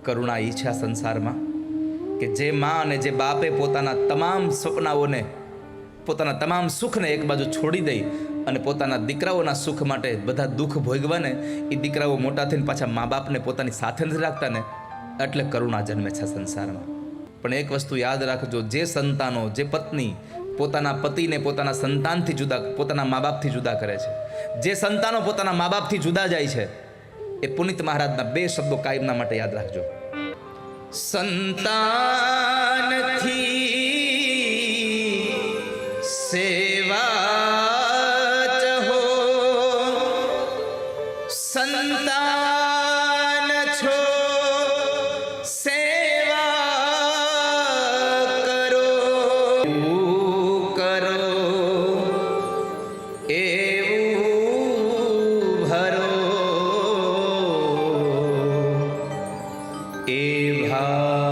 કરુણા ઈ છે આ સંસારમાં કે જે માં અને જે બાપે પોતાના તમામ સપનાઓને, પોતાના તમામ સુખને એક બાજુ છોડી દઈ અને પોતાના દીકરાઓના સુખ માટે બધા દુઃખ ભોગવાને, એ દીકરાઓ મોટા થઈને પાછા મા બાપને પોતાની સાથે નથી રાખતા ને, એટલે કરુણા જન્મે છે સંસારમાં. પણ એક વસ્તુ યાદ રાખજો, જે સંતાનો, જે પત્ની પોતાના પતિને પોતાના સંતાનથી જુદા, પોતાના મા બાપથી જુદા કરે છે, જે સંતાનો પોતાના મા બાપથી જુદા જાય છે, એ પુનિત મહારાજના 2 શબ્દો કાયમના માટે યાદ રાખજો. સંતાનથી સેવા ચહો, સંતાન છો સેવા કરો, કરો એવું ભરો, એ ભા